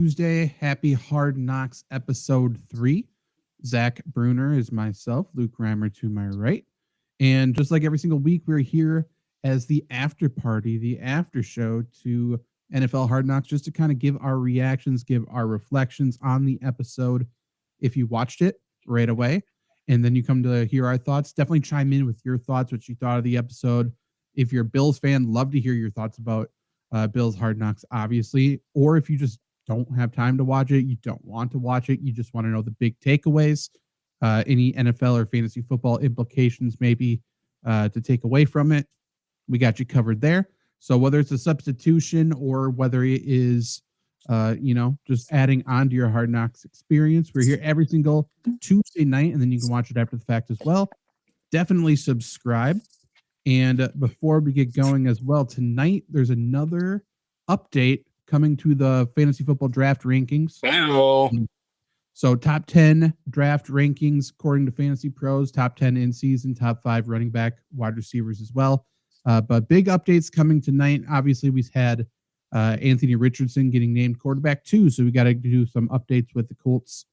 Tuesday. Happy Hard Knocks episode 3. Zach Bruner is myself, Luke Reimer to my right. And just like every single week, we're here as the after party, the after show to NFL Hard Knocks, just to kind of give our reactions, give our reflections on the episode if you watched it right away. And then you come to hear our thoughts. Definitely chime in with your thoughts, what you thought of the episode. If you're a Bills fan, love to hear your thoughts about Bills Hard Knocks, obviously. Or if you just don't have time to watch it, you don't want to watch it, you just want to know the big takeaways, any NFL or fantasy football implications maybe to take away from it, we got you covered there. So whether it's a substitution or whether it is, just adding on to your Hard Knocks experience, we're here every single Tuesday night, and then you can watch it after the fact as well. Definitely subscribe. And before we get going as well, tonight there's another update coming to the fantasy football draft rankings. Hello. So top 10 draft rankings according to Fantasy Pros, top 10 in season, top 5 running back, wide receivers as well. But big updates coming tonight. Obviously, we've had Anthony Richardson getting named quarterback too, so we got to do some updates with the Colts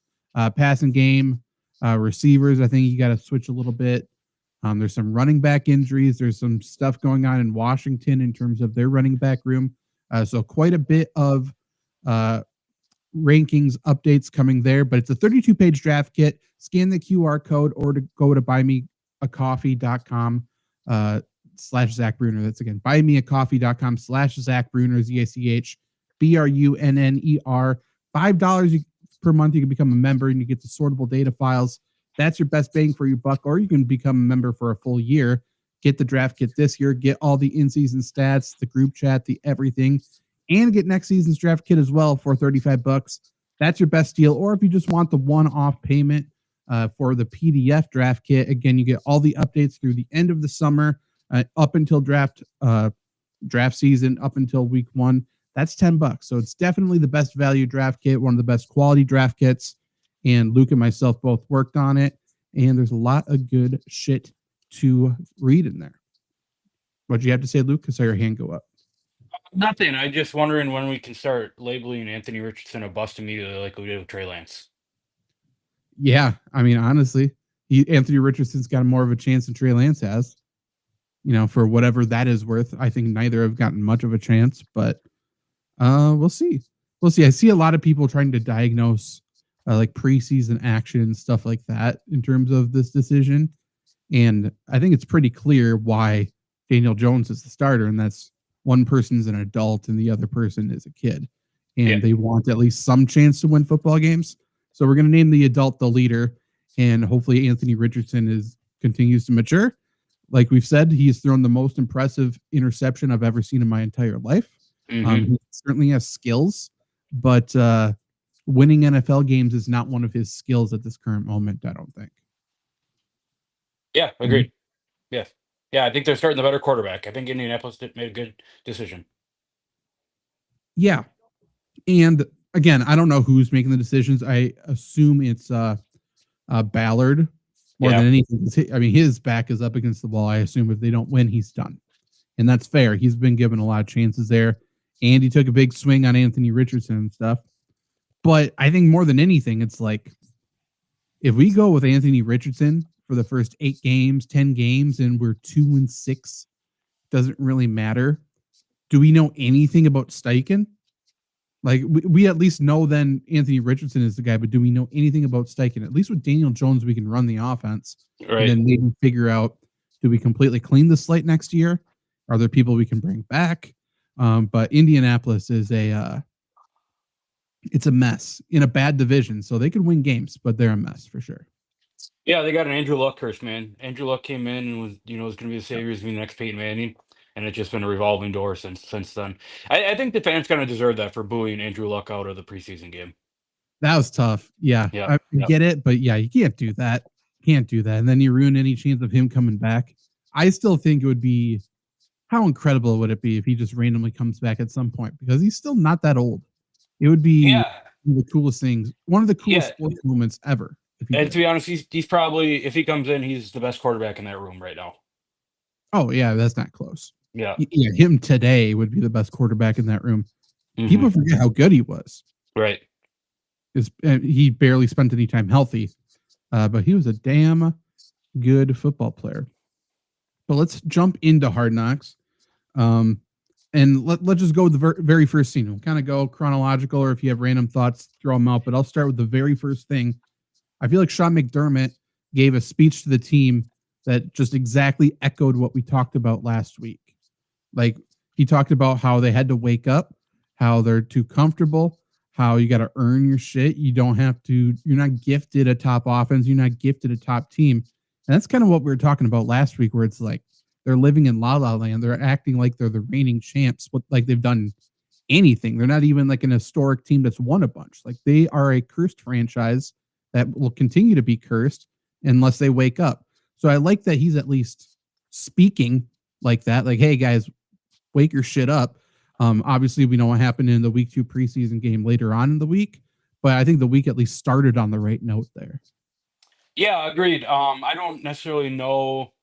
passing game, receivers. I think you got to switch a little bit. There's some running back injuries. There's some stuff going on in Washington in terms of their running back room. So quite a bit of rankings updates coming there, but it's a 32-page draft kit. Scan the QR code or to go to buymeacoffee.com /Zach Bruner. That's again, buymeacoffee.com /Zach Bruner, ZachBrunner. $5 per month. You can become a member and you get the sortable data files. That's your best bang for your buck, or you can become a member for a full year. Get the draft kit this year, get all the in-season stats, the group chat, the everything, and get next season's draft kit as well for $35. That's your best deal. Or if you just want the one-off payment for the PDF draft kit, again, you get all the updates through the end of the summer, up until draft season, up until week 1. That's $10. So it's definitely the best value draft kit, one of the best quality draft kits. And Luke and myself both worked on it. And there's a lot of good shit to read in there. What do you have to say, Luke? I saw your hand go up. Nothing. I'm just wondering when we can start labeling Anthony Richardson a bust immediately like we did with Trey Lance. Yeah, I mean, honestly, Anthony Richardson's got more of a chance than Trey Lance has. For whatever that is worth. I think neither have gotten much of a chance, but we'll see. We'll see. I see a lot of people trying to diagnose like preseason action, stuff like that in terms of this decision. And I think it's pretty clear why Daniel Jones is the starter, and that's one person's an adult and the other person is a kid. And they want at least some chance to win football games. So we're going to name the adult the leader, and hopefully Anthony Richardson continues to mature. Like we've said, he's thrown the most impressive interception I've ever seen in my entire life. He certainly has skills, but winning NFL games is not one of his skills at this current moment, I don't think. Yeah, agreed. Yeah. I think they're starting the better quarterback. I think Indianapolis made a good decision. Yeah. And again, I don't know who's making the decisions. I assume it's Ballard more than anything. I mean, his back is up against the wall. I assume if they don't win, he's done. And that's fair. He's been given a lot of chances there. And he took a big swing on Anthony Richardson and stuff. But I think more than anything, it's like, if we go with Anthony Richardson for the first 8 games, 10 games, and we're 2-6, doesn't really matter. Do we know anything about Steichen? Like, we at least know then Anthony Richardson is the guy, but do we know anything about Steichen? At least with Daniel Jones, we can run the offense. Right. And then maybe figure out, do we completely clean the slate next year? Are there people we can bring back? But Indianapolis is it's a mess in a bad division. So they could win games, but they're a mess for sure. Yeah, they got an Andrew Luck curse, man. Andrew Luck came in and was going to be the savior, to be the next Peyton Manning, and it's just been a revolving door since then. I think the fans kind of deserve that for booing Andrew Luck out of the preseason game. That was tough. Yeah. I get it, but yeah, you can't do that. And then you ruin any chance of him coming back. I still think it would be, how incredible would it be if he just randomly comes back at some point, because he's still not that old. It would be one of the coolest things, one of the coolest sports moments ever. And to be honest, he's probably, if he comes in, he's the best quarterback in that room right now. Oh, yeah, that's not close. Yeah. Him today would be the best quarterback in that room. People forget how good he was. Right. He barely spent any time healthy, but he was a damn good football player. But let's jump into Hard Knocks. And let's just go with the very first scene. We'll kind of go chronological, or if you have random thoughts, throw them out. But I'll start with the very first thing. I feel like Sean McDermott gave a speech to the team that just exactly echoed what we talked about last week. Like, he talked about how they had to wake up, how they're too comfortable, how you got to earn your shit. You don't have to, you're not gifted a top offense, you're not gifted a top team. And that's kind of what we were talking about last week, where it's like they're living in La La Land. They're acting like they're the reigning champs, like they've done anything. They're not even like an historic team that's won a bunch. Like, they are a cursed franchise that will continue to be cursed unless they wake up. So I like that he's at least speaking like that. Like, hey guys, wake your shit up. Obviously, we know what happened in the week 2 preseason game later on in the week, but I think the week at least started on the right note there. Yeah, agreed. I don't necessarily know.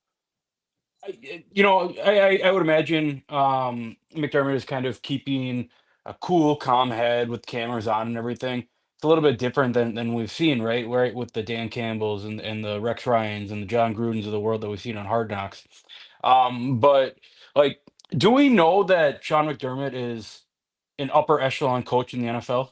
I would imagine McDermott is kind of keeping a cool, calm head with cameras on and everything. It's a little bit different than we've seen, right? Right, with the Dan Campbells and the Rex Ryans and the John Grudens of the world that we've seen on Hard Knocks. But like, do we know that Sean McDermott is an upper echelon coach in the NFL?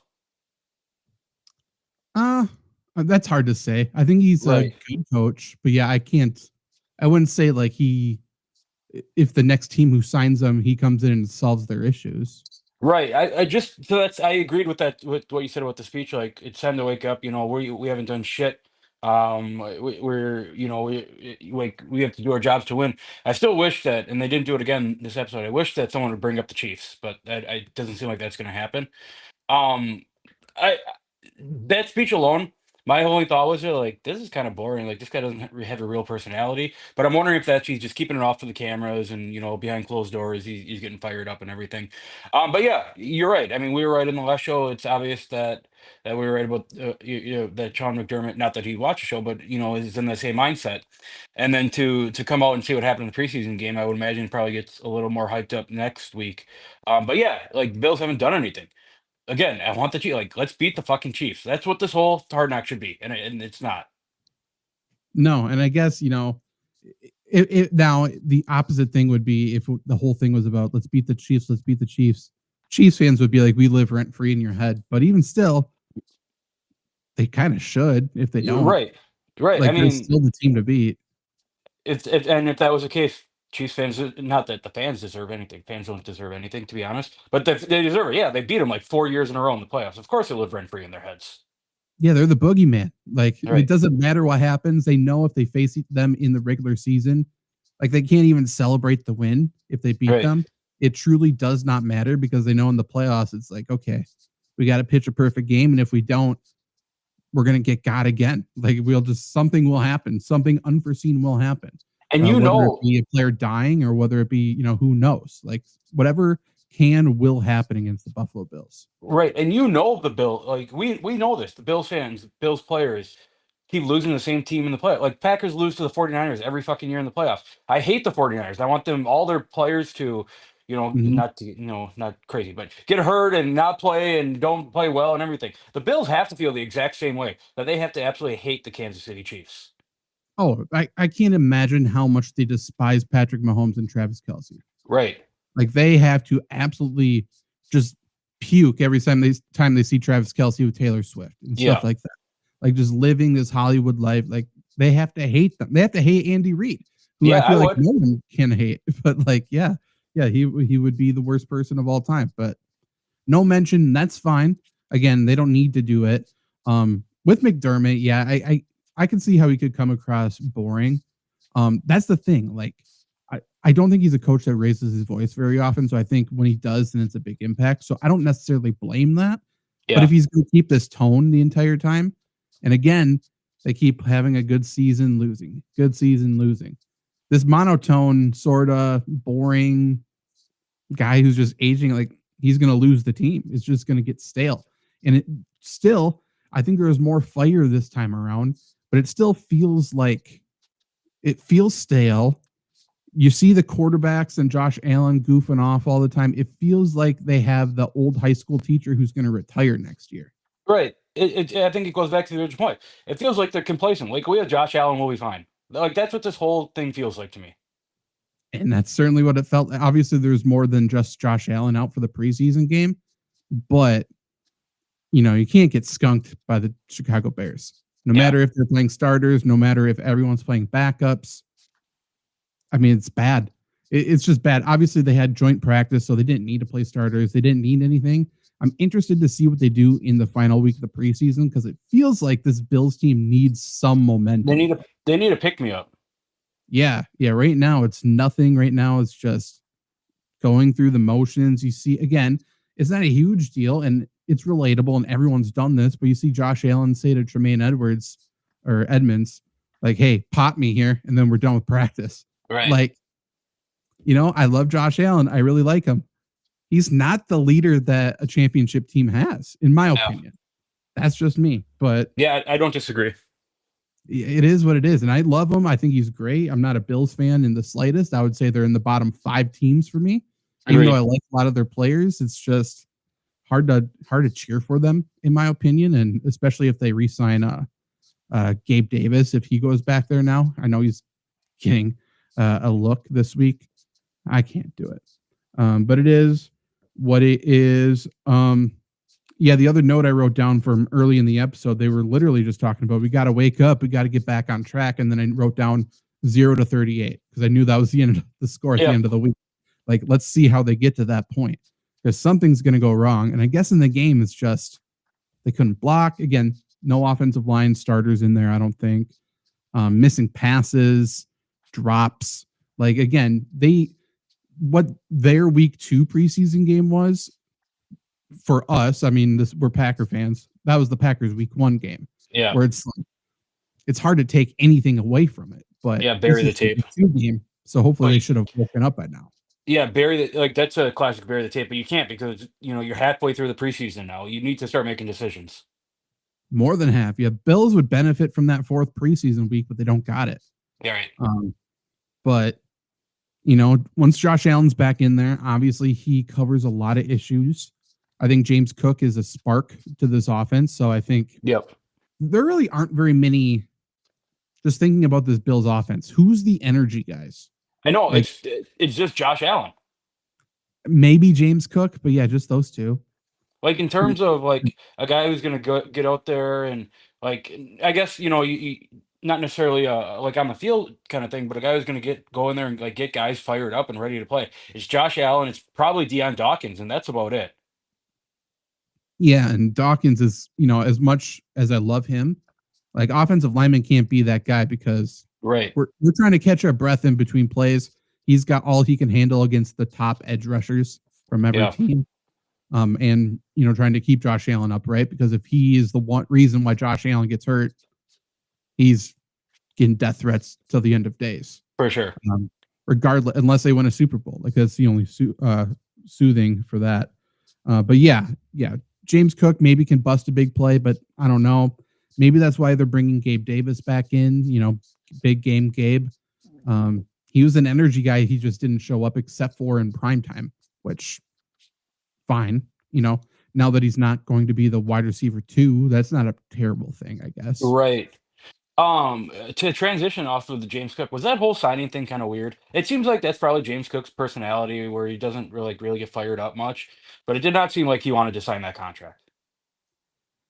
Uh, that's hard to say. I think he's a Right. good coach, but yeah, I wouldn't say like if the next team who signs him, he comes in and solves their issues. Right. I just so that's I agreed with that with what you said about the speech. Like, it's time to wake up. We haven't done shit. We're like, we have to do our jobs to win. I still wish that, and they didn't do it again this episode. I wish that someone would bring up the Chiefs, but that it doesn't seem like that's going to happen. Um, I That speech alone, my only thought was, like, this is kind of boring. Like, this guy doesn't have a real personality. But I'm wondering if that's he's just keeping it off to the cameras, and behind closed doors, he's getting fired up and everything. But yeah, you're right. I mean, we were right in the last show. It's obvious that we were right about that Sean McDermott. Not that he watched the show, but is in the same mindset. And then to come out and see what happened in the preseason game, I would imagine probably gets a little more hyped up next week. But yeah, like, the Bills haven't done anything. Again, I want the Chiefs. Like, let's beat the fucking Chiefs. That's what this whole hard knock should be, and it's not. No, and I guess now the opposite thing would be if the whole thing was about let's beat the Chiefs, let's beat the Chiefs. Chiefs fans would be like, we live rent free in your head. But even still, they kind of should if they don't. Right, right. I Like, they're mean, still the team to beat. if that was the case, Chiefs fans, not that the fans deserve anything. Fans don't deserve anything, to be honest. But they deserve it. Yeah, they beat them like 4 years in a row in the playoffs. Of course, they live rent free in their heads. Yeah, they're the boogeyman. Like, it Right, doesn't matter what happens. They know if they face them in the regular season, like, they can't even celebrate the win if they beat right. them. It truly does not matter because they know in the playoffs, it's like, okay, we got to pitch a perfect game. And if we don't, we're going to get got again. Like, something will happen. Something unforeseen will happen. And Whether it be a player dying or whether it be, who knows? Like, whatever will happen against the Buffalo Bills. right, and the Bill, like, we know this. The Bills fans, Bills players keep losing the same team in the play. Like, Packers lose to the 49ers every fucking year in the playoffs. I hate the 49ers. I want them all their players to, Mhm. not to, not crazy, but get hurt and not play and don't play well and everything. The Bills have to feel the exact same way, that they have to absolutely hate the Kansas City Chiefs. Oh, I can't imagine how much they despise Patrick Mahomes and Travis Kelce. Right. Like, they have to absolutely just puke every time they see Travis Kelce with Taylor Swift and stuff Yeah. like that. Like, just living this Hollywood life. Like, they have to hate them. They have to hate Andy Reid, who Yeah, I I feel like would. no one can hate. But like, yeah, he would be the worst person of all time. But no mention. That's fine. Again, they don't need to do it. With McDermott, yeah, I can see how he could come across boring. That's the thing. Like, I don't think he's a coach that raises his voice very often. So I think when he does, then it's a big impact. So I don't necessarily blame that. But Yeah. if he's going to keep this tone the entire time, and again, they keep having a good season, losing. This monotone, sort of boring guy who's just aging, like, he's going to lose the team. It's just going to get stale. And it still, I think there was more fire this time around, but it still feels like it feels stale. You see the quarterbacks and Josh Allen goofing off all the time. It feels like they have the old high school teacher who's going to retire next year. Right. I think it goes back to the original point. It feels like they're complacent. Like we have Josh Allen, we'll be fine. Like that's what this whole thing feels like to me. And that's certainly what it felt. Obviously, there's more than just Josh Allen out for the preseason game, but you can't get skunked by the Chicago Bears. No Yeah. matter if they're playing starters, no matter if everyone's playing backups. I mean, it's bad. It's just bad. Obviously, they had joint practice, so they didn't need to play starters. They didn't need anything. I'm interested to see what they do in the final week of the preseason because it feels like this Bills team needs some momentum. They need a pick me up. Yeah, yeah. Right now, it's nothing. Right now, it's just going through the motions. You see, again, it's not a huge deal and it's relatable and everyone's done this, but you see Josh Allen say to Tremaine Edwards or Edmonds, like, hey, pop me here, and then we're done with practice. Right. Like, I love Josh Allen. I really like him. He's not the leader that a championship team has, in my Yeah. opinion. That's just me. But Yeah, I don't disagree. it is what it is. And I love him. I think he's great. I'm not a Bills fan in the slightest. I would say they're in the bottom 5 teams for me. Even though I like a lot of their players, it's just hard to cheer for them, in my opinion. And especially if they re-sign Gabe Davis, if he goes back there now. I know he's getting a look this week. I can't do it. But it is what it is. Yeah, the other note I wrote down from early in the episode, they were literally just talking about we got to wake up, we got to get back on track, and then I wrote down 0-38 because I knew that was the end of the score at the end of the week. Like, let's see how they get to that point because something's going to go wrong. And I guess in the game, it's just they couldn't block. Again, no offensive line starters in there, I don't think. Missing passes, drops. Like, again, what their week 2 preseason game was for us. I mean, we're Packer fans. That was the Packers week 1 game. Yeah. Where it's hard to take anything away from it. But yeah, bury the tape. The game, so hopefully they should have woken up by now. Yeah, bury the that's a classic bury the tape, but you can't because you're halfway through the preseason now. You need to start making decisions. More than half. Yeah, Bills would benefit from that 4th preseason week, but they don't got it. Yeah, right. But once Josh Allen's back in there, obviously he covers a lot of issues. I think James Cook is a spark to this offense. So I think there really aren't very many. Just thinking about this Bills offense, who's the energy guys? I know, like, it's just Josh Allen. Maybe James Cook, but yeah, just those two. Like in terms of like a guy who's going to get out there and like I guess you not necessarily like on the field kind of thing, but a guy who's going to go in there and like get guys fired up and ready to play. It's Josh Allen. It's probably Deion Dawkins, and that's about it. Yeah, and Dawkins is as much as I love him, like offensive lineman can't be that guy because we're trying to catch our breath in between plays. He's got all he can handle against the top edge rushers from every team. And trying to keep Josh Allen upright because if he is the one reason why Josh Allen gets hurt, he's getting death threats till the end of days. For sure. Regardless, unless they win a Super Bowl, like that's the only soothing for that. But yeah, James Cook maybe can bust a big play, but I don't know. Maybe that's why they're bringing Gabe Davis back in. Big game Gabe. He was an energy guy. He just didn't show up except for in primetime, which fine. Now that he's not going to be the wide receiver 2, that's not a terrible thing, I guess. Right. To transition off of the James Cook, was that whole signing thing kind of weird? It seems like that's probably James Cook's personality where he doesn't really get fired up much, but it did not seem like he wanted to sign that contract.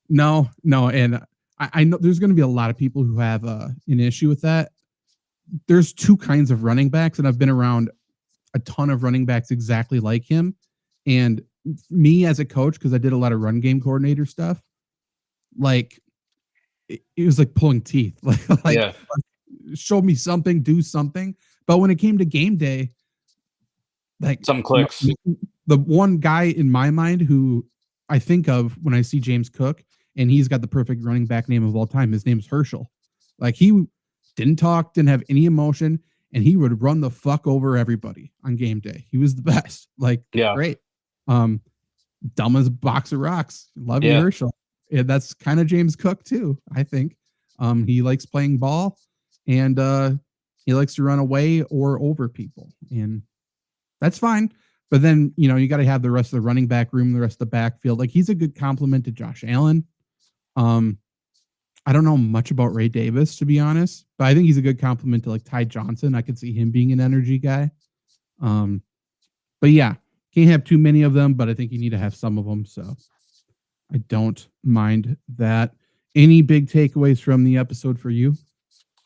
No, and I know there's going to be a lot of people who have an issue with that. There's 2 kinds of running backs, and I've been around a ton of running backs exactly like him. And me as a coach, because I did a lot of run game coordinator stuff, like it was like pulling teeth. Like show me something, do something. But when it came to game day, like some clicks. The one guy in my mind who I think of when I see James Cook, and he's got the perfect running back name of all time. His name's Herschel. Like he didn't talk, didn't have any emotion, and he would run the fuck over everybody on game day. He was the best. Like, great. Dumb as a box of rocks. Love you, Herschel. Yeah, that's kind of James Cook too, I think. He likes playing ball, and he likes to run away or over people, and that's fine. But then, you got to have the rest of the running back room, the rest of the backfield. Like he's a good compliment to Josh Allen. Um, I don't know much about Ray Davis, to be honest, but I think he's a good compliment to like Ty Johnson. I could see him being an energy guy. Um, but yeah, can't have too many of them, but I think you need to have some of them. So I don't mind that. Any big takeaways from the episode for you?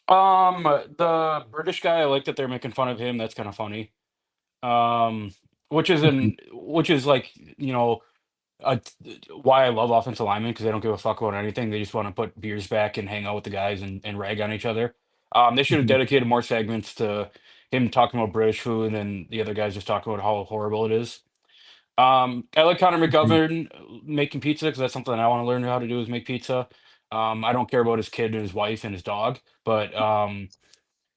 The British guy, I like that they're making fun of him. That's kind of funny. Um, which is like, you know, why I love offensive linemen because they don't give a fuck about anything. They just want to put beers back and hang out with the guys and rag on each other. They should have Mhm. dedicated more segments to him talking about British food and then the other guys just talking about how horrible it is. I like Connor Agreed. McGovern making pizza because that's something I want to learn how to do is make pizza. I don't care about his kid and his wife and his dog, but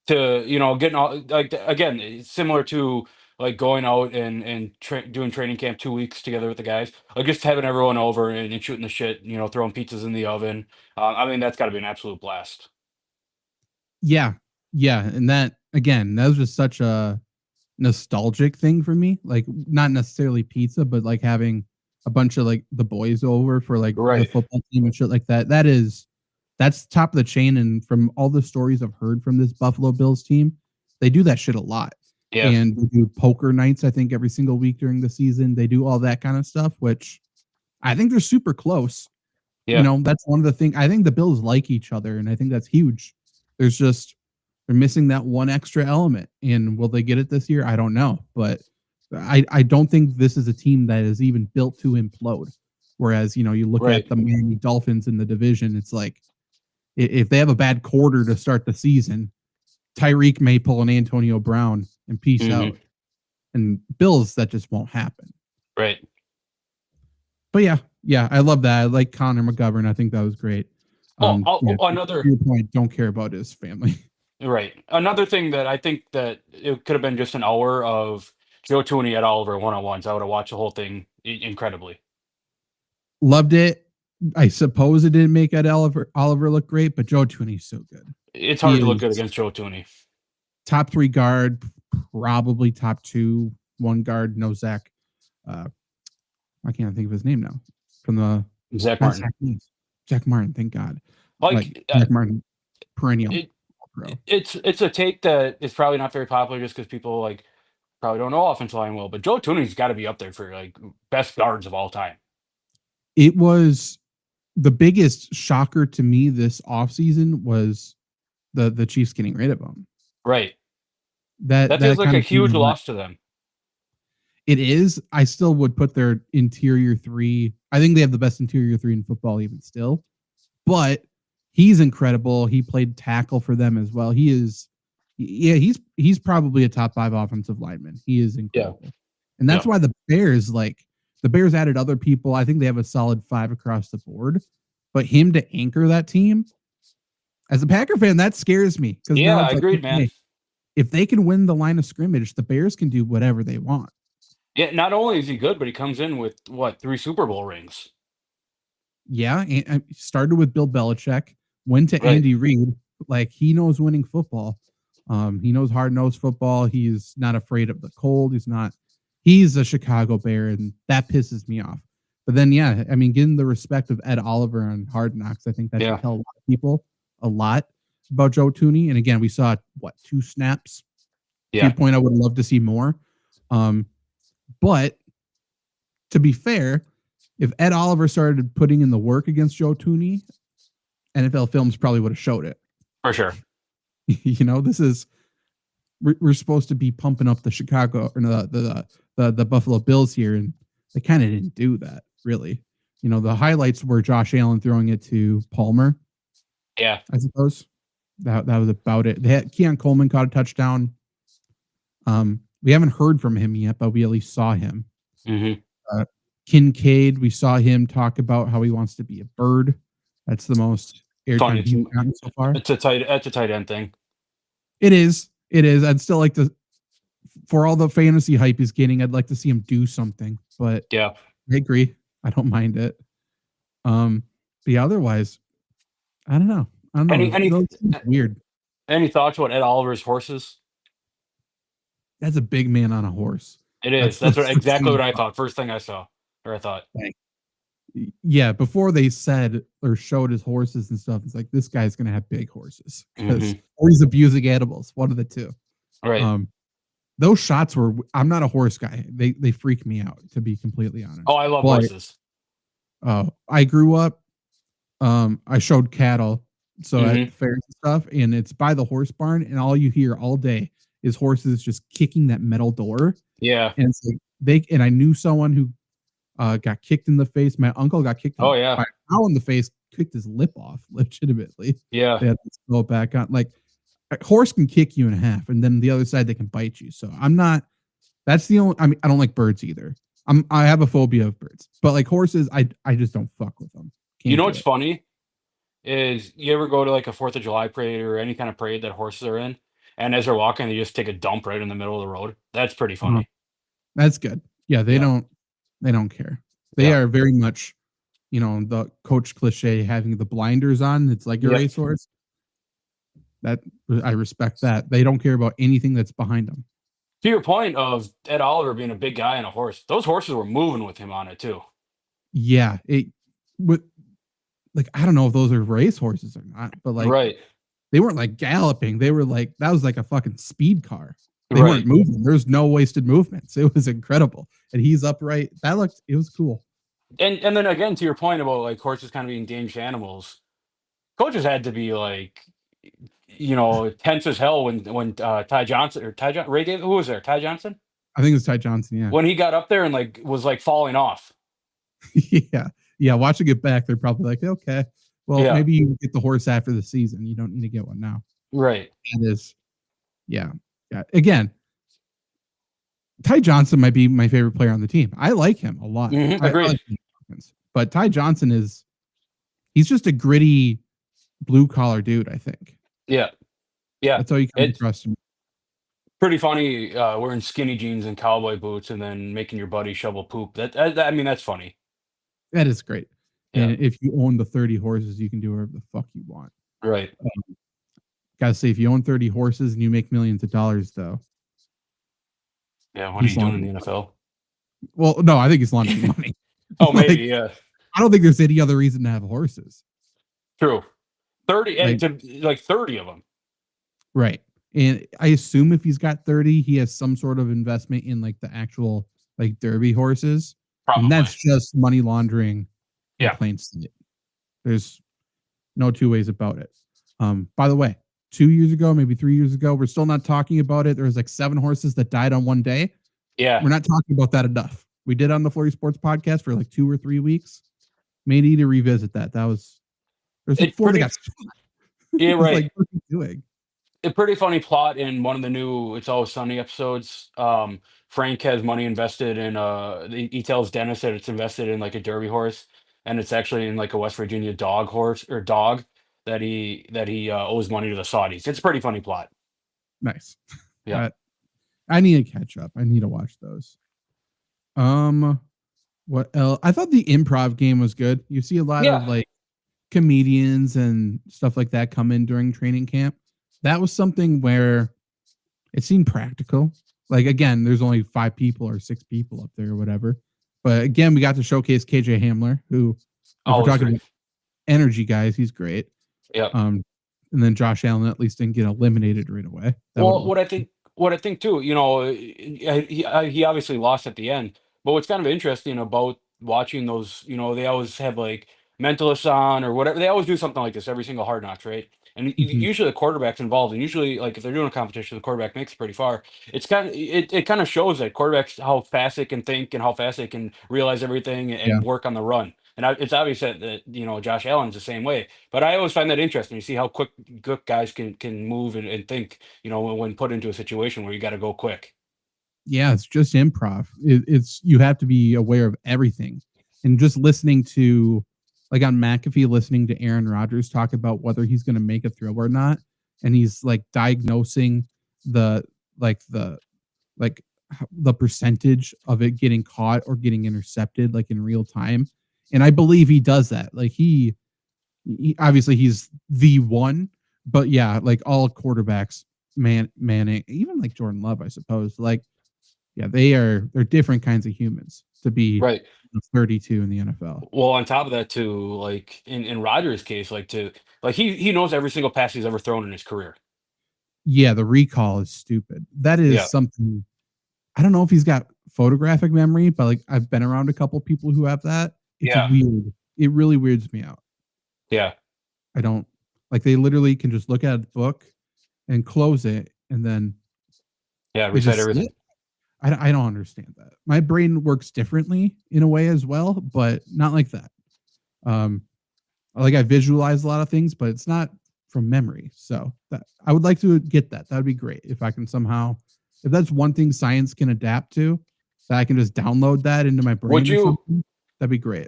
to getting all like again, it's similar to like going out and doing training camp 2 weeks together with the guys, like just having everyone over and shooting the shit, throwing pizzas in the oven. I mean, that's got to be an absolute blast. Yeah, yeah, and that again, that was just such a nostalgic thing for me. Like not necessarily pizza, but like having a bunch of like the boys over for like the Right. football team and shit like that. That's top of the chain. And from all the stories I've heard from this Buffalo Bills team, they do that shit a lot. Yeah. And they do poker nights, I think, every single week during the season. They do all that kind of stuff, which I think they're super close. You Yeah. know, that's one of the things I think the Bills like each other, and I think that's huge. There's just they're missing that one extra element. And will they get it this year? I don't know. But I don't think this is a team that is even built to implode. Whereas, you look Right. at the Miami Dolphins in the division, it's like if they have a bad quarter to start the season, Tyreek may pull an Antonio Brown and peace Hmm. out. And Bills, that just won't happen. Right. But yeah, I love that. I like Connor McGovern. I think that was great. Yeah, to Another your point, don't care about his family. right. Another thing that I think that it could have been just an hour of Joe Tooney at Oliver one-on-ones. I would have watched the whole thing incredibly. Loved it. I suppose it didn't make Ed Oliver look great, but Joe Tooney's so good. It's He hard to look is good against Joe Tooney. top 3 guard, probably top 2, 1 guard. No Zach. Uh, I can't think of his name now. From the Zach not Martin. Zach, Zach Martin. Thank God. Like Like Zach Martin, perennial it, pro. it's a take that is probably not very popular just because people like probably don't know offensive line well, but Joe Tooney's got to be up there for like best guards of all time. It was the biggest shocker to me this offseason was the Chiefs getting rid of him. Right. That That feels that like kind a of blew huge my mind. loss to them. It is. I still would put their interior 3. I think they have the best interior 3 in football even still. But he's incredible. He played tackle for them as well. He is yeah, he's probably a top 5 offensive lineman. He is Yeah. incredible. And Yeah. that's why the Bears added other people. I think they have a solid 5 across the board. But him to anchor that team, as a Packer fan, that scares me because now Yeah, I it's like, agreed, man. okay, if they can win the line of scrimmage, the Bears can do whatever they want. Yeah, not only is he good, but he comes in with what, 3 Super Bowl rings. Yeah, and started with Bill Belichick, went to Right. Andy Reid. Like he knows winning football. He knows hard nosed football. He's not afraid of the cold. He's not. He's a Chicago Bear, and that pisses me off. But then, yeah, I mean, getting the respect of Ed Oliver on Hard Knocks, I think that should Yeah. tell a lot of people a lot about Joe Tooney. And again, we saw what 2 snaps. To your Yeah. point, I would love to see more. Um, but to be fair, if Ed Oliver started putting in the work against Joe Tooney, NFL Films probably would have showed it. For sure. This is we're supposed to be pumping up the Chicago or the Buffalo Bills here, and they kind of didn't do that really. The highlights were Josh Allen throwing it to Palmer. Yeah. I suppose that was about it. They had Keon Coleman caught a touchdown. We haven't heard from him yet, but we at least saw him. Hmm. Kincaid, we saw him talk about how he wants to be a bird. That's the most Funny. airtime he's gotten so far. It's a tight end thing. It is. It is. I'd still like to, for all the fantasy hype he's getting, I'd like to see him do something. But Yeah. I agree. I don't mind it. But yeah, otherwise, I don't know. I don't know. Any It's weird. any thoughts about Ed Oliver's horses? That's a big man on a horse. It is. That's the That's first thing exactly I what I thought. thought. First thing I saw, or I thought. Like, Yeah, before they said or showed his horses and stuff, it's like this guy's gonna have big horses because Hmm. or he's abusing animals. One of the two. Right. Um, those shots were. I'm not a horse guy. They freak me out to be completely Oh, honest. I love But horses. I grew up. I showed cattle, so at Hmm. the fairs and stuff, and it's by the horse barn, and all you hear all day is horses just kicking that metal door, Yeah. and it's like they. And I knew someone who got kicked in the face. My uncle got kicked Oh, by yeah. a cow in the face, kicked his lip off legitimately. Yeah. They had to go back on. Like a horse can kick you in half, and then the other side they can bite you. So I'm not. That's the only. I mean, I don't like birds either. I have a phobia of birds, but like horses, I just don't fuck with them. You Can't know do what's it. funny is you ever go to like a 4th of July parade or any kind of parade that horses are in, and as they're walking, they just take a dump right in the middle of the road. That's pretty Uh-huh. funny. That's good. Yeah, Yeah. they don't care. They Yeah. are very much, the coach cliche having the blinders on. It's like a Yep. racehorse. That I respect that. They don't care about anything that's behind them. To your point of Ed Oliver being a big guy and a horse, those horses were moving with him on it too. Yeah, it with like I don't know if those are race horses or not, but like Right. they weren't like galloping. They were like that was like a fucking speed car. They weren't Right. moving. There's no wasted movements. It was incredible. And he's upright. It was cool. And then again, to your point about like horses kind of being dangerous animals, coaches had to be like, tense as hell when Ty Johnson or Ray Davis, who was there? Ty Johnson? I think it was Ty Johnson, yeah. When he got up there and like was like falling off. Yeah. Yeah. Watching it back, they're probably like, okay, well, Yeah. maybe you get the horse after the season. You don't need to get one now. Right. That is, yeah. Yeah. Again, Ty Johnson might be my favorite player on the team. I like him a lot. I Agreed. like him, but Ty Johnson he's just a gritty blue collar dude, I think. Yeah. Yeah. That's how you come It's across him. pretty funny wearing skinny jeans and cowboy boots and then making your buddy shovel poop. I mean, that's funny. That is great. Yeah. And if you own the 30 horses, you can do whatever the fuck you want. Right. Gotta say, if you own 30 horses and you make millions of dollars, though, Yeah. What are he's you doing in laundering. the NFL? Well, no, I think he's laundering money. Oh, Like, maybe. Yeah. I don't think there's any other reason to have horses. True. 30 and Like, to like 30 of them. right. And I assume if he's got 30, he has some sort of investment in like the actual like derby horses. And Probably. that's just money laundering in Yeah. plain sight. There's no two ways about it. By the way, 2 years ago, maybe 3 years ago, we're still not talking about it. There was like 7 horses that died on one day. Yeah. We're not talking about that enough. We did on the FlurrySports podcast for like 2 or 3 weeks. May need to revisit that. There's like It's 4 that pretty. got shot. Yeah. It's like, Right. what are you doing? A pretty funny plot in one of the new It's Always Sunny episodes. Frank has money invested in he tells Dennis that it's invested in like a derby horse, and it's actually in like a West Virginia dog horse or dog that he owes money to the Saudis. It's a pretty funny plot. Nice. Yeah. I need to catch up. I need to watch those. What else? I thought the improv game was good. You see a lot Yeah. of like comedians and stuff like that come in during training camp. That was something where it seemed practical. Like again, there's only 5 people or 6 people up there or whatever. But again, we got to showcase KJ Hamler, who if we're Always talking great. about energy guys, he's great. Yeah. And then Josh Allen at least didn't get eliminated right away. That Well, would what I think too, he obviously lost at the end, but what's kind of interesting about watching those, they always have like mentalists on or whatever. They always do something like this every single Hard Knocks, right? And Mhm. usually the quarterback's involved, and usually like if they're doing a competition, the quarterback makes it pretty far. It kind of shows that quarterbacks how fast they can think and how fast they can realize everything Yeah. and work on the run. And it's obvious that Josh Allen's the same way. But I always find that interesting. You see how quick good guys can move and think, when put into a situation where you got to go quick. Yeah, it's just improv. It's you have to be aware of everything, and just listening to like on McAfee, listening to Aaron Rodgers talk about whether he's going to make a throw or not, and he's like diagnosing the like the like the percentage of it getting caught or getting intercepted like in real time, and I believe he does that. Like he obviously he's the one, but yeah, like all quarterbacks, Manning, even like Jordan Love, I suppose, like yeah, they're different kinds of humans to be Right. of 32 in the NFL. Well, on top of that too, like in Rodgers' case, like he knows every single pass he's ever thrown in his career. Yeah, the recall is stupid. That is Yeah, something. I don't know if he's got photographic memory, but like I've been around a couple people who have that. It's yeah, weird. It really weirds me out. yeah, I don't like they literally can just look at a book and close it and then yeah. they Reset just see it. everything. I don't understand that. My brain works differently in a way as well, but not like that. Um, like I visualize a lot of things, but it's not from memory. So that I would like to get that. That would be great if I can somehow, if that's one thing science can adapt to, that I can just download that into my Would brain or you something. That'd be great.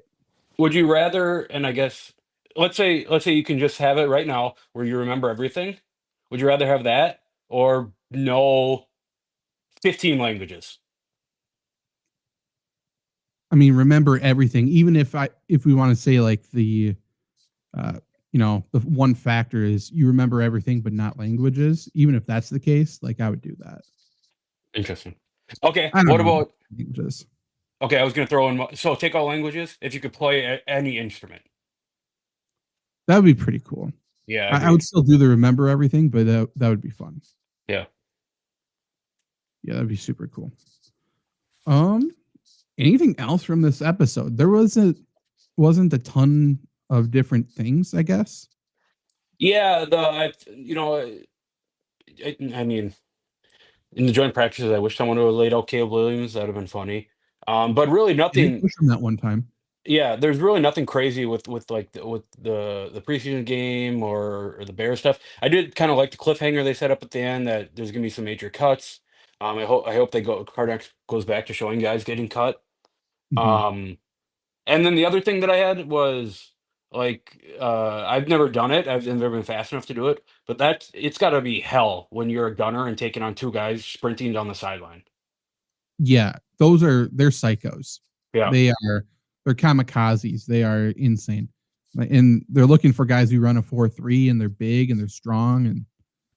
would you rather? And I guess let's say you can just have it right now where you remember everything. Would you rather have that or know 15 languages? I mean, remember everything, even if we want to say like uh, the one factor is you remember everything but not languages. Even if that's the case, like I would do that. Interesting. Okay, I don't what know about about languages. okay, I was gonna throw in so take all languages if you could play any instrument. That would be pretty cool. Yeah, I would agreed. still do the remember everything, but that would be fun. Yeah. Yeah, that'd be super cool. Um, anything else from this episode? There wasn't a ton of different things, I guess. Yeah, I mean, in the joint practices, I wish someone would have laid out Caleb Williams. That'd have been funny. But really They did nothing. push him that one time. Yeah, there's really nothing crazy with like with the preseason game or the Bears stuff. I did kind of like the cliffhanger they set up at the end that there's gonna be some major cuts. I hope they go Cardex goes back to showing guys getting cut. Mhm. Um, and then the other thing that I had was like I've never done it. I've never been fast enough to do it, but it's got to be hell when you're a gunner and taking on two guys sprinting down the sideline. Yeah, they're psychos. Yeah, They are they're kamikazes. They are insane. And they're looking for guys who run a 4.3 and they're big and they're strong and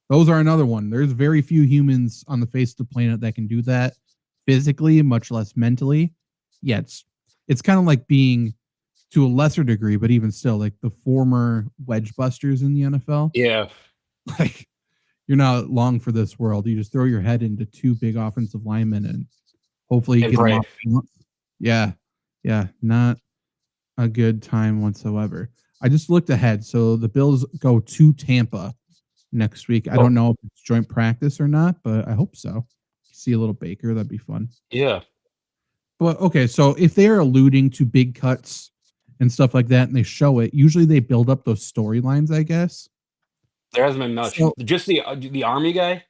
those are another one. There's very few humans on the face of the planet that can do that physically, much less mentally. Yeah, it's kind of like being to a lesser degree, but even still, like the former wedge busters in the NFL. yeah, Like you're not long for this world. You just throw your head into two big offensive linemen and hopefully and get them pray. off balance. Yeah, yeah, not a good time whatsoever. I just looked ahead. So the Bills go to Tampa next week. I don't Oh, know if it's joint practice or not, but I hope so. See a little Baker, that'd be fun. yeah. But okay, so if they are alluding to big cuts and stuff like that, and they show it, usually they build up those storylines, I guess. There hasn't been much. So Just the army guy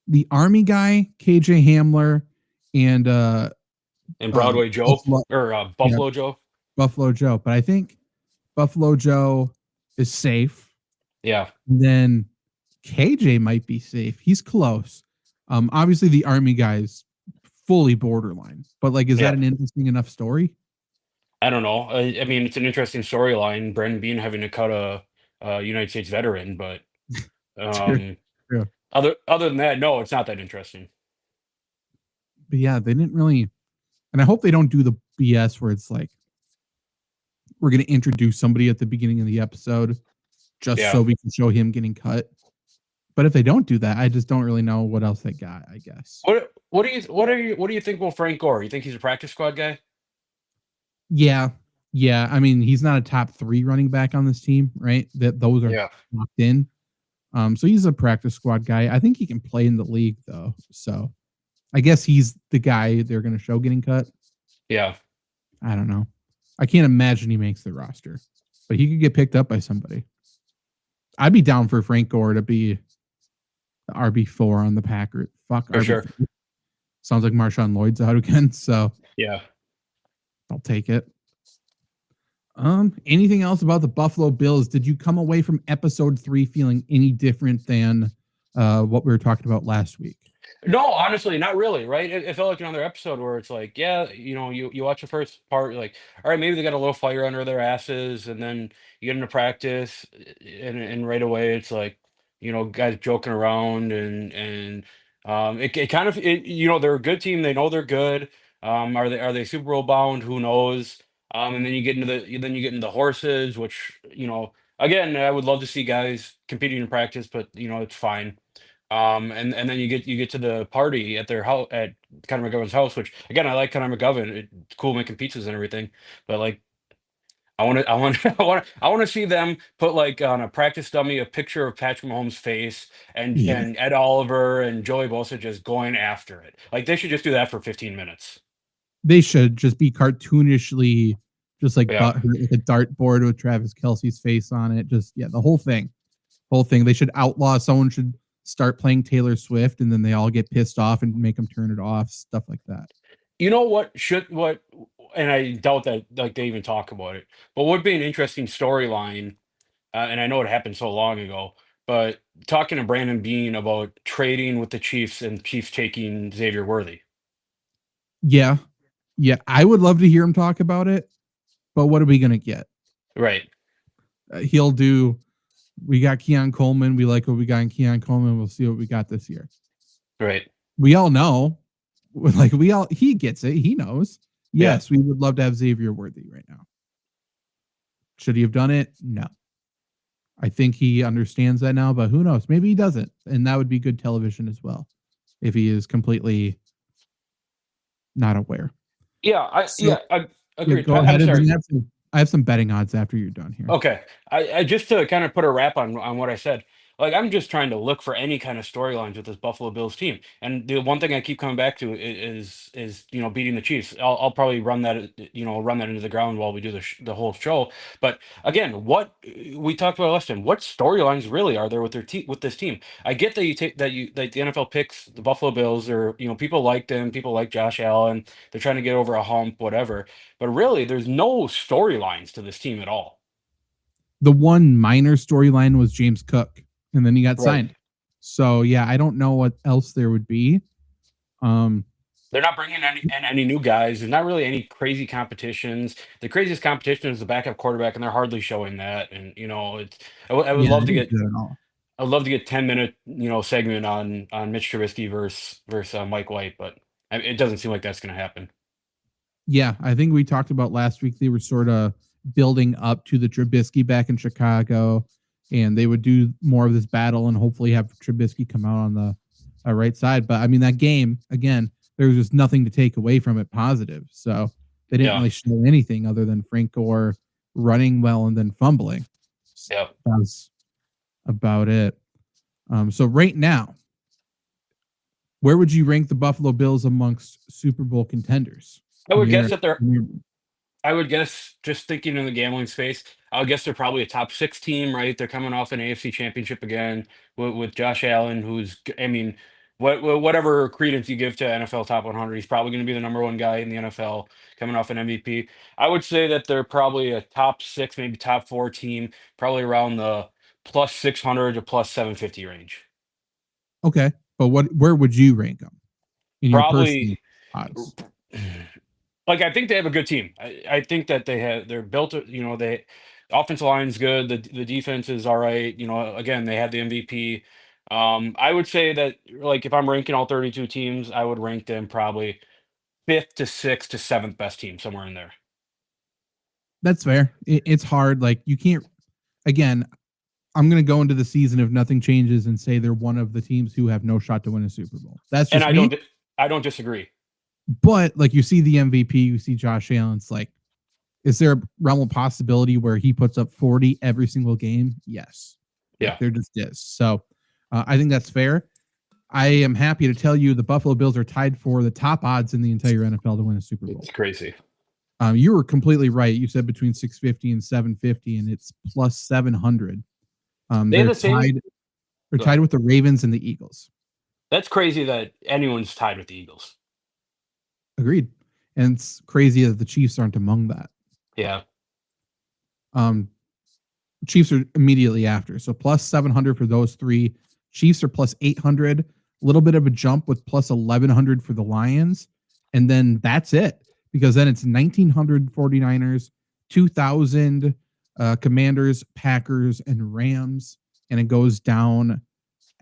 the Army guy, KJ Hamler, and and Broadway Joe Buffalo, or yeah, Buffalo Joe. Buffalo Joe. But I think Buffalo Joe is safe. Yeah, Then KJ might be safe. He's close. Obviously the Army guy's fully borderline, but like, is that yeah. an interesting enough story? I don't know. I mean, it's an interesting storyline. Brandon Bean having to cut a United States veteran, but True. um, True. other than that, no, it's not that interesting. But yeah, they didn't really, and I hope they don't do the BS where it's like we're going to introduce somebody at the beginning of the episode just Yeah. so we can show him getting cut. But if they don't do that, I just don't really know what else they got, I guess. What do you think about Frank Gore? You think he's a practice squad guy? Yeah. Yeah. I mean, he's not a top 3 running back on this team, right? That those are Yeah. locked in. So he's a practice squad guy. I think he can play in the league though. So I guess he's the guy they're going to show getting cut. Yeah. I don't know. I can't imagine he makes the roster, but he could get picked up by somebody. I'd be down for Frank Gore to be the RB4 on the Packers. Fuck For sure. RB4. Sounds like Marshawn Lloyd's out again, so Yeah. I'll take it. Anything else about the Buffalo Bills? Did you come away from episode 3 feeling any different than what we were talking about last week? No, honestly, not really, right? It felt like another episode where it's like, yeah, you watch the first part, you're like, all right, maybe they got a little fire under their asses, and then you get into practice, and right away it's like, guys joking around, and it kind of they're a good team, they know they're good. Are they Super Bowl bound? Who knows? And then you get into the horses, which again, I would love to see guys competing in practice, but it's fine. And then you get to the party at their house at Conor McGovern's house, which again I like Conor McGovern. It's cool making pizzas and everything, but like I want to see them put like on a practice dummy a picture of Patrick Mahomes' face and Yeah. and Ed Oliver and Joey Bosa just going after it. Like they should just do that for 15 minutes. They should just be cartoonishly just like Yeah. like a dartboard with Travis Kelsey's face on it. Just yeah, the whole thing. Whole thing. They should outlaw someone should start playing Taylor Swift and then they all get pissed off and make them turn it off, stuff like that. You know what, and I doubt that like they even talk about it, but would be an interesting storyline, and I know it happened so long ago, but talking to Brandon Bean about trading with the Chiefs and Chiefs taking Xavier Worthy. Yeah. Yeah, I would love to hear him talk about it, but what are we going to get? Right. He'll do we got Keon Coleman, we like what we got in Keon Coleman, we'll see what we got this year. Right. We all know like he gets it, he knows. Yeah. Yes, we would love to have Xavier Worthy right now. Should he have done it? No. I think he understands that now, but who knows? Maybe he doesn't. And that would be good television as well if he is completely not aware. Yeah, I So yeah, I yeah, agreed. go I'm ahead and sorry. then I have some betting odds after you're done here. Okay. I just to kind of put a wrap on what I said. Like I'm just trying to look for any kind of storylines with this Buffalo Bills team. And the one thing I keep coming back to is beating the Chiefs. I'll probably run that into the ground while we do the whole show. But again, what we talked about last time, what storylines really are there with with this team? I get that you take that you like the NFL picks the Buffalo Bills, or people like them, people like Josh Allen, they're trying to get over a hump, whatever. But really, there's no storylines to this team at all. The one minor storyline was James Cook, and then he got Right. signed. So yeah, I don't know what else there would be. Um, They're not bringing any new guys. There's not really any crazy competitions. The craziest competition is the backup quarterback, and they're hardly showing that. And it's I would yeah, love I to didn't get do that at all. I'd love to get 10-minute segment on Mitch Trubisky versus Mike White, but it doesn't seem like that's going to happen. Yeah, I think we talked about last week. They were sort of building up to the Trubisky back in Chicago, and they would do more of this battle and hopefully have Trubisky come out on the right side. But I mean, that game again, there was just nothing to take away from it positive. So they didn't Yeah. really show anything other than Frank Gore running well and then fumbling. Yeah. That's about it. So right now, where would you rank the Buffalo Bills amongst Super Bowl contenders? I In would your, guess that they're in your I would guess, just thinking in the gambling space, I would guess they're probably a top six team, right? They're coming off an AFC championship again with Josh Allen, I mean, whatever credence you give to NFL top 100, he's probably going to be the number one guy in the NFL coming off an MVP. I would say that they're probably a top six, maybe top four team, probably around the plus 600 to plus 750 range. Okay, but where would you rank them in your Probably. personal odds? Like I think they have a good team. I think that they're built. They offensive line's good. The defense is all right. Again, they have the MVP. I would say that like if I'm ranking all 32 teams, I would rank them probably fifth to sixth to seventh best team, somewhere in there. That's fair. It's hard. Like you can't. Again, I'm going to go into the season if nothing changes and say they're one of the teams who have no shot to win a Super Bowl. That's And just me. I don't disagree. But like you see the MVP, you see Josh Allen. It's like, is there a realm of possibility where he puts up 40 every single game? Yes. Yeah. Like there just is. So I think that's fair. I am happy to tell you the Buffalo Bills are tied for the top odds in the entire NFL to win a Super Bowl. It's crazy. You were completely right. You said between 650 and 750, and it's plus 700. They're tied with the Ravens and the Eagles. That's crazy that anyone's tied with the Eagles. Agreed. And it's crazy that the Chiefs aren't among that. Yeah. Chiefs are immediately after. So plus 700 for those three. Chiefs are plus 800. A little bit of a jump with plus 1100 for the Lions. And then that's it. Because then it's 1900 49ers, 2000 Commanders, Packers, and Rams. And it goes down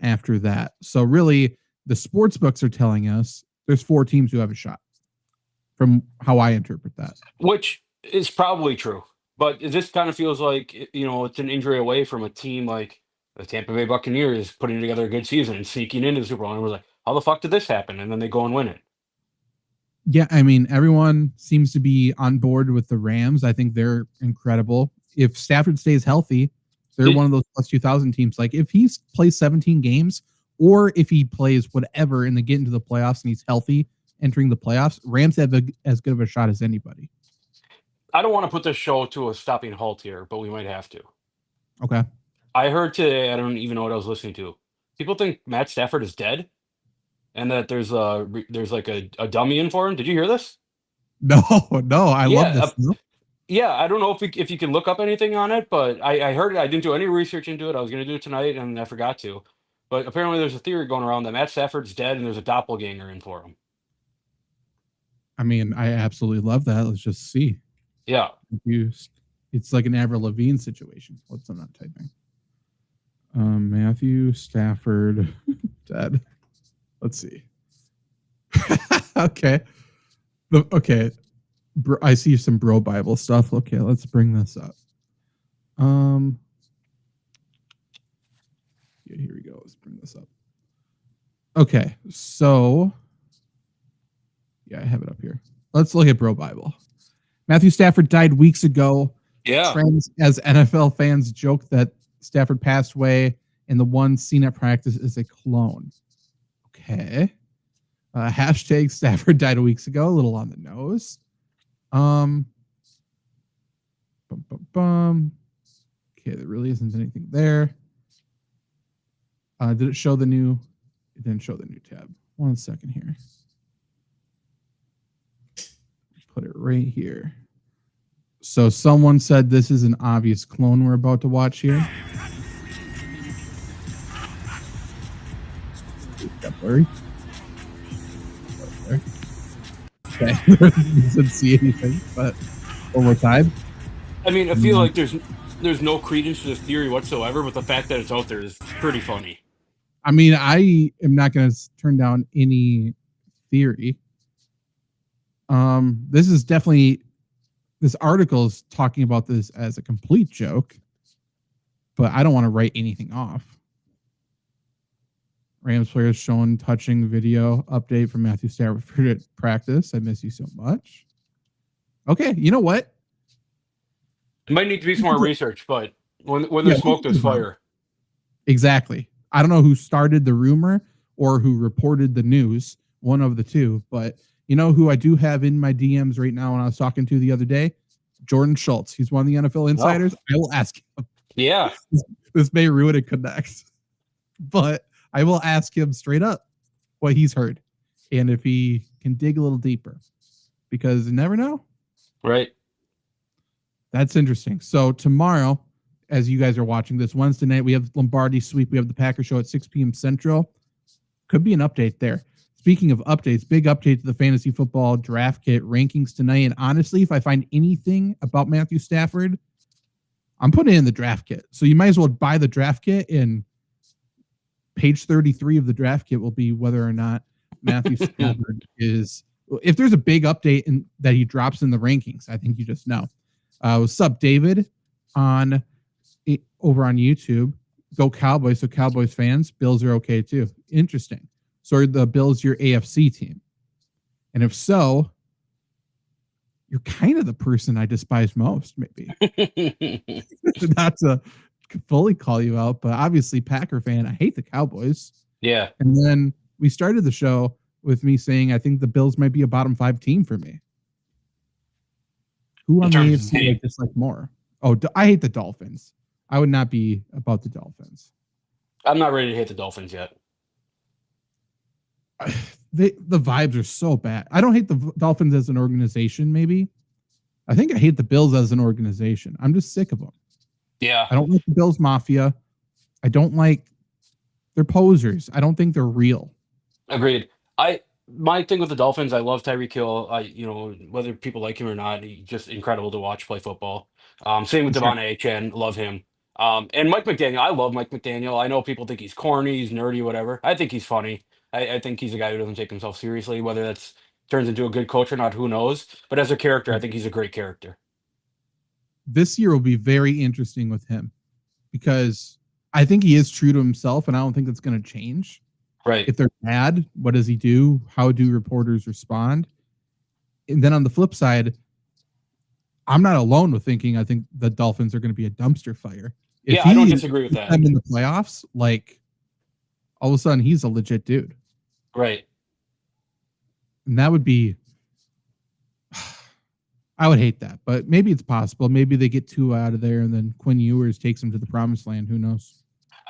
after that. So really, the sports books are telling us there's four teams who have a shot. from how I interpret that. which is probably true. But this kind of feels like it's an injury away from a team like the Tampa Bay Buccaneers putting together a good season and sneaking into the Super Bowl. And we're like, how the fuck did this happen? And then they go and win it. Yeah, I mean, everyone seems to be on board with the Rams. I think they're incredible. If Stafford stays healthy, they're one of those plus 2,000 teams. Like if he plays 17 games, or if he plays whatever and they get into the playoffs and he's healthy entering the playoffs, Rams have as good of a shot as anybody. I don't want to put this show to a stopping halt here, but we might have to. Okay. I heard today, I don't even know what I was listening to. People think Matt Stafford is dead and that there's like a dummy in for him. Did you hear this? No, no, I Yeah, love this. yeah. I don't know if you can look up anything on it, but I heard it. I didn't do any research into it. I was going to do it tonight and I forgot to. But apparently, there's a theory going around that Matt Stafford's dead and there's a doppelganger in for him. I mean, I absolutely love that. Let's just see. Yeah. It's like an Avril Lavigne situation. What's I'm not typing. Matthew Stafford dead. Let's see. Okay. Okay. I see some bro Bible stuff. Okay, let's bring this up. Yeah, here we go. Let's bring this up. Okay, so yeah, I have it up here. Let's look at bro Bible. Matthew Stafford died weeks ago. Yeah. Trends as NFL fans joke that Stafford passed away and the one seen at practice is a clone. Okay. Hashtag Stafford died weeks ago. A little on the nose. Okay, there really isn't anything there. Did it show the new? It didn't show the new tab. 1 second here. Put it right here. So someone said this is an obvious clone we're about to watch here. Got blurry. Okay, didn't see anything, but one more time. I mean, I feel like there's no credence to this theory whatsoever, but the fact that it's out there is pretty funny. I mean, I am not going to turn down any theory. This is definitely, this article is talking about this as a complete joke, but I don't want to write anything off. Rams players shown touching video update from Matthew Stafford at practice. I miss you so much. Okay, you know what? It might need to be some more research, but when there's smoke, there's fire. Exactly. I don't know who started the rumor or who reported the news, one of the two, but you know who I do have in my DMs right now when I was talking to the other day? Jordan Schultz. He's one of the NFL insiders. I will ask him. Yeah. This may ruin a connect, but I will ask him straight up what he's heard and if he can dig a little deeper because you never know. Right. That's interesting. So tomorrow, as you guys are watching this Wednesday night, we have Lombardi Sweep. We have the Packers show at 6 p.m. Central. Could be an update there. Speaking of updates, big update to the fantasy football draft kit rankings tonight. And honestly, if I find anything about Matthew Stafford, I'm putting it in the draft kit. So you might as well buy the draft kit, and page 33 of the draft kit will be whether or not Matthew Stafford is, if there's a big update that he drops in the rankings, I think you just know. What's up, David, over on YouTube? Go Cowboys. So Cowboys fans, Bills are okay too. Interesting. So are the Bills your AFC team? And if so, you're kind of the person I despise most, maybe. Not to fully call you out, but obviously Packer fan, I hate the Cowboys. Yeah. And then we started the show with me saying I think the Bills might be a bottom 5 team for me. Who on the AFC I dislike more? Oh, I hate the Dolphins. I would not be about the Dolphins. I'm not ready to hit the Dolphins yet. The vibes are so bad. I don't hate the Dolphins as an organization, maybe. I think I hate the Bills as an organization. I'm just sick of them. Yeah. I don't like the Bills Mafia. I don't like, they're posers. I don't think they're real. Agreed. My thing with the Dolphins, I love Tyreek Hill. Whether people like him or not, he's just incredible to watch play football. Same with Devon Achane, love him. And Mike McDaniel, I love Mike McDaniel. I know people think he's corny, he's nerdy, whatever. I think he's funny. I think he's a guy who doesn't take himself seriously, whether that's turns into a good coach or not, who knows? But as a character, I Right. think he's a great character. This year will be very interesting with him because I think he is true to himself, and I don't think that's going to change. Right. If they're bad, what does he do? How do reporters respond? And then on the flip side, I'm not alone with thinking I think the Dolphins are going to be a dumpster fire. If Yeah, I don't he disagree with puts that. them in the playoffs, like all of a sudden he's a legit dude. Right. And that would be I would hate that, but maybe it's possible. Maybe they get two out of there and then Quinn Ewers takes them to the promised land. Who knows?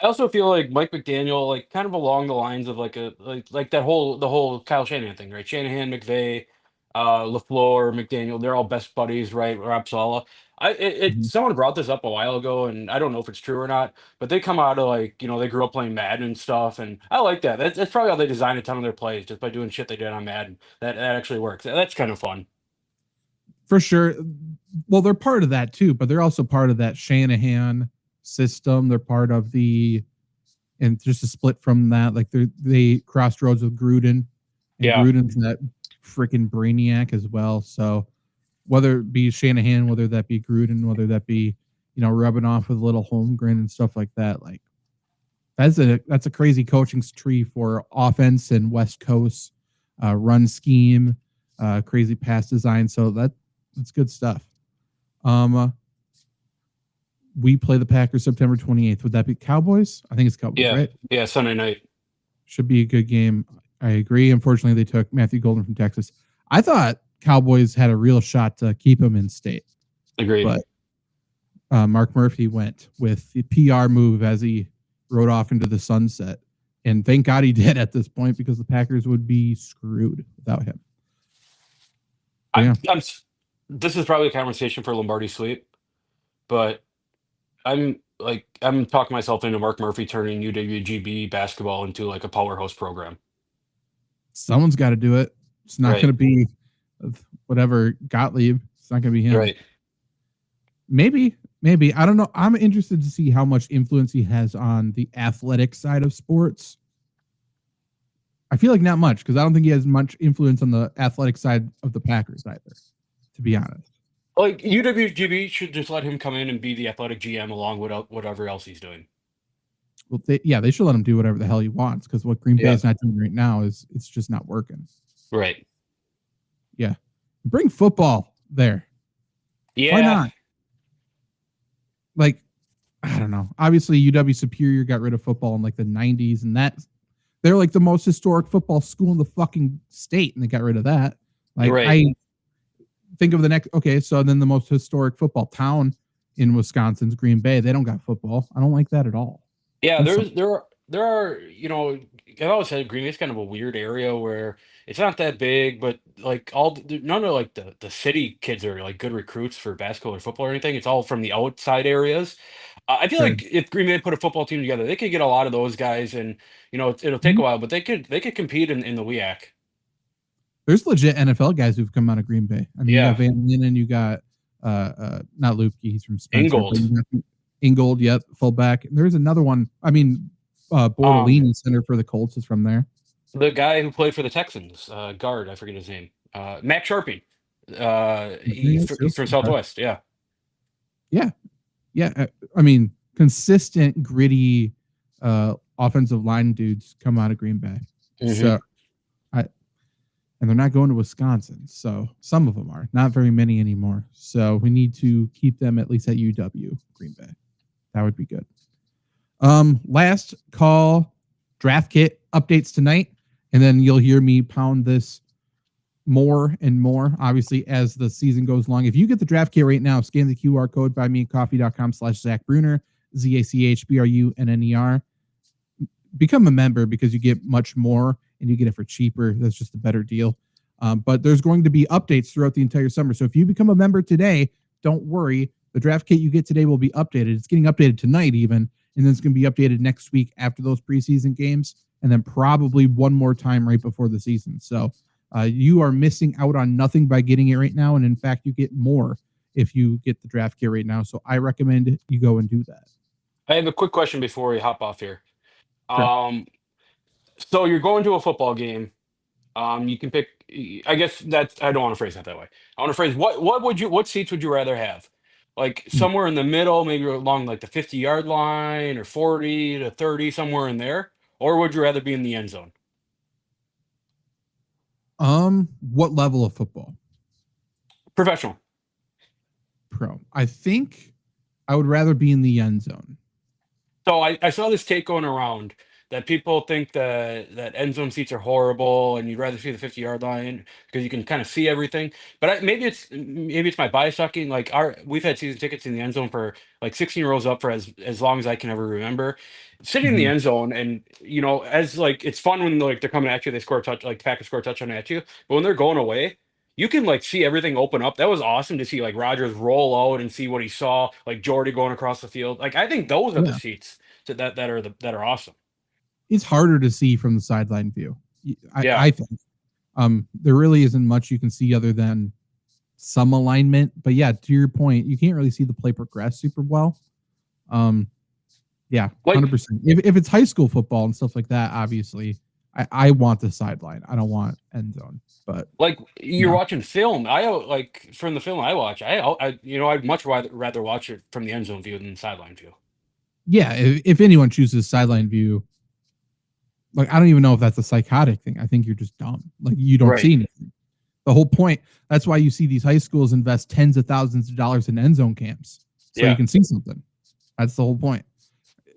I also feel like Mike McDaniel, like kind of along the lines of like a like that whole the whole Kyle Shanahan thing, right? Shanahan, McVay, LaFleur, McDaniel, they're all best buddies, right? Rob Saleh. Mhm. Someone brought this up a while ago, and I don't know if it's true or not, but they come out of like they grew up playing Madden and stuff, and I like that. That's probably how they design a ton of their plays, just by doing shit they did on Madden. That actually works. That's kind of fun. For sure. Well, they're part of that too, but they're also part of that Shanahan system. They're part of the and just a split from that, like they crossed roads with Gruden, and Yeah. Gruden's that freaking brainiac as well. So whether it be Shanahan, whether that be Gruden, whether that be rubbing off with a little Holmgren and stuff like that, like that's a crazy coaching tree for offense and West Coast run scheme, crazy pass design. So that's good stuff. We play the Packers September 28th. Would that be Cowboys? I think it's Cowboys, Yeah. right? Yeah. Sunday night. Should be a good game. I agree. Unfortunately, they took Matthew Golden from Texas. I thought Cowboys had a real shot to keep him in state, Agreed. but Mark Murphy went with the PR move as he rode off into the sunset. And thank God he did at this point because the Packers would be screwed without him. So, I'm, yeah, I'm. This is probably a conversation for Lombardi Sleep, but I'm talking myself into Mark Murphy turning UWGB basketball into like a powerhouse program. someone's got to do it. It's not going Right. to be whatever Gottlieb. It's not going to be him. Right. Maybe. I don't know. I'm interested to see how much influence he has on the athletic side of sports. I feel like not much because I don't think he has much influence on the athletic side of the Packers either, to be honest. Like UWGB should just let him come in and be the athletic GM along with whatever else he's doing. Well, they should let him do whatever the hell he wants because what Green Bay Yeah. is not doing right now is it's just not working. Right. Yeah, bring football there. Why Yeah. not? Like, I don't know. Obviously, UW Superior got rid of football in like the '90s, and they're like the most historic football school in the fucking state, and they got rid of that. Like, Right. I think of the next. Okay, so then the most historic football town in Wisconsin's Green Bay. They don't got football. I don't like that at all. Yeah. Do something. There are I've always said Green Bay's kind of a weird area where it's not that big, but like none of like the city kids are like good recruits for basketball or football or anything. It's all from the outside areas. I feel Sure. like if Green Bay put a football team together, they could get a lot of those guys, and it'll take Mhm. a while, but they could compete in the WEAC. There's legit NFL guys who've come out of Green Bay. I mean, you got Yeah, Van Linen, you got not Luke, he's from Spencer, but Ingold. you got Ingold, yep, fullback. And there's another one. I mean, Um, Bortolini, center for the Colts, is from there. the guy who played for the Texans, guard, I forget his name, Matt Sharping. Yeah, He's true. from Okay. Southwest. Yeah. Yeah, yeah. I mean, consistent, gritty offensive line dudes come out of Green Bay. Hmm. So I and they're not going to Wisconsin. So some of them are, not very many anymore. So we need to keep them at least at UW Green Bay. That would be good. Last call, draft kit updates tonight, and then you'll hear me pound this more and more, obviously, as the season goes along. If you get the draft kit right now, scan the QR code buymeacoffee.com/Zach Bruner, ZACHBRUNNER. Become a member because you get much more and you get it for cheaper. That's just a better deal. But there's going to be updates throughout the entire summer. So if you become a member today, don't worry. The draft kit you get today will be updated. It's getting updated tonight, even. And then it's going to be updated next week after those preseason games. And then probably one more time right before the season. So you are missing out on nothing by getting it right now. And in fact, you get more if you get the draft kit right now. So I recommend you go and do that. I have a quick question before we hop off here. Sure. Um, so you're going to a football game. You can pick. I guess that's. I don't want to phrase that that way. I want to phrase what seats would you rather have? Like Hmm. somewhere in the middle, maybe along like the 50-yard line or 40 to 30, somewhere in there, or would you rather be in the end zone? What level of football? Professional. Pro. I think I would rather be in the end zone. So I saw this take going around that people think that end zone seats are horrible and you'd rather see the 50-yard line because you can kind of see everything. But maybe it's my bias sucking. Like we've had season tickets in the end zone for like 16 rows up for as long as I can ever remember. Sitting in the Mhm. end zone and as like it's fun when like they're coming at you, they score a touch like Packers score a touchdown at you. But when they're going away, you can like see everything open up. That was awesome to see like Rogers roll out and see what he saw, like Jordy going across the field. Like I think those are the Yeah. seats that are awesome. It's harder to see from the sideline view. Yeah. I think. There really isn't much you can see other than some alignment. But yeah, to your point, you can't really see the play progress super well. Um, yeah, Like 100%. If it's high school football and stuff like that, obviously, I want the sideline. I don't want end zone. But like you're yeah, watching film. Like from the film I watch, I'd much rather watch it from the end zone view than the sideline view. yeah. If anyone chooses sideline view, like I don't even know if that's a psychotic thing. I think you're just dumb. Like you don't Right. see anything. The whole point. That's why you see these high schools invest tens of thousands of dollars in end zone camps so you Yeah. can see something. That's the whole point.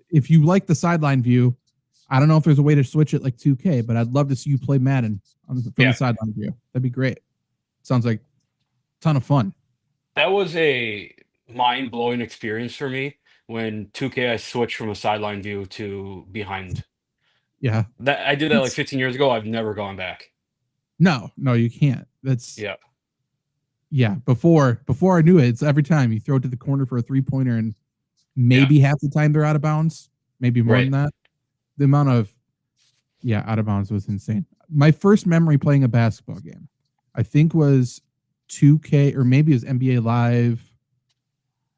If you like the sideline view, I don't know if there's a way to switch it like 2K, but I'd love to see you play Madden from the Yeah. sideline view. That'd be great. Sounds like a ton of fun. That was a mind-blowing experience for me when 2K I switched from a sideline view to behind. Yeah. That I did that like It's 15 years ago. I've never gone back. no, you can't. That's Yeah. yeah. Before I knew it, it's every time you throw it to the corner for a 3-pointer, and Yeah. maybe half the time they're out of bounds, maybe more Right. than that. The amount of out of bounds was insane. My first memory playing a basketball game, I think was 2K or maybe it was NBA Live.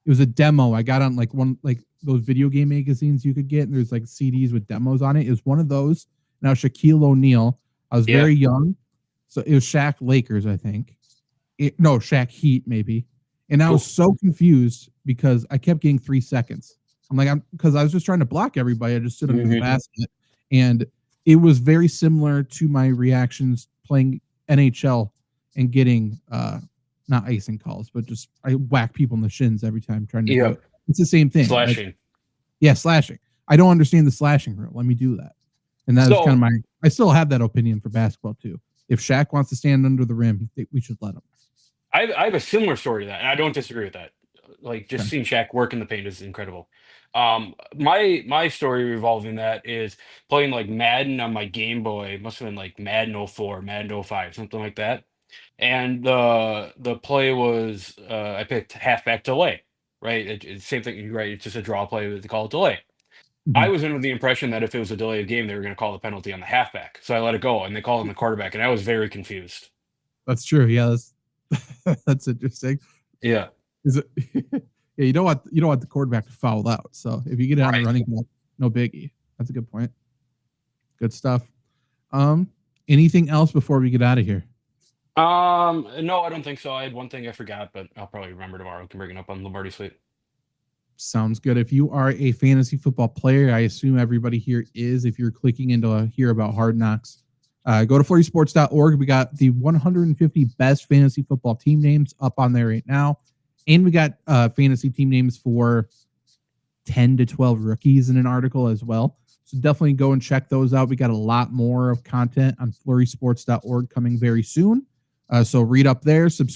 It was a demo. I got on like one like those video game magazines you could get, and there's like CDs with demos on it. It was one of those. Now Shaquille O'Neal. I was Yeah. very young, so it was Shaq Lakers, I think. No, Shaq Heat maybe. And I was Cool. so confused because I kept getting 3 seconds. I'm because I was just trying to block everybody. I just stood under the Hmm. basket, and it was very similar to my reactions playing NHL and getting not icing calls, but just I whack people in the shins every time trying to do Yep. it. It's the same thing. Like Slashing. yeah, slashing. I don't understand the slashing rule. Let me do that. And that is kind of So my. I still have that opinion for basketball too. If Shaq wants to stand under the rim, we should let him. I have a similar story to that, and I don't disagree with that. Like just Okay. seeing Shaq work in the paint is incredible. My story revolving that is playing like Madden on my Game Boy. Must have been like Madden '04, Madden '05, something like that. And the play was I picked halfback delay, right? Same thing, right? It's just a draw play. They call it delay. I Mhm. was under the impression that if it was a delay of game, they were going to call the penalty on the halfback, so I let it go, and they called on the quarterback, and I was very confused. That's true. Yeah, that's interesting. Yeah. Is it? Yeah, you don't want the quarterback to foul out. So if you get it on the Right. running back, no biggie. That's a good point. Good stuff. Um, anything else before we get out of here? No, I don't think so. I had one thing I forgot, but I'll probably remember tomorrow. I can bring it up on Lombardi Suite. Sounds good. If you are a fantasy football player, I assume everybody here is. If you're clicking into hear about Hard Knocks, go to FlurrySports.org. We got the 150 best fantasy football team names up on there right now, and we got fantasy team names for 10 to 12 rookies in an article as well. So definitely go and check those out. We got a lot more of content on FlurrySports.org coming very soon. So read up there, subscribe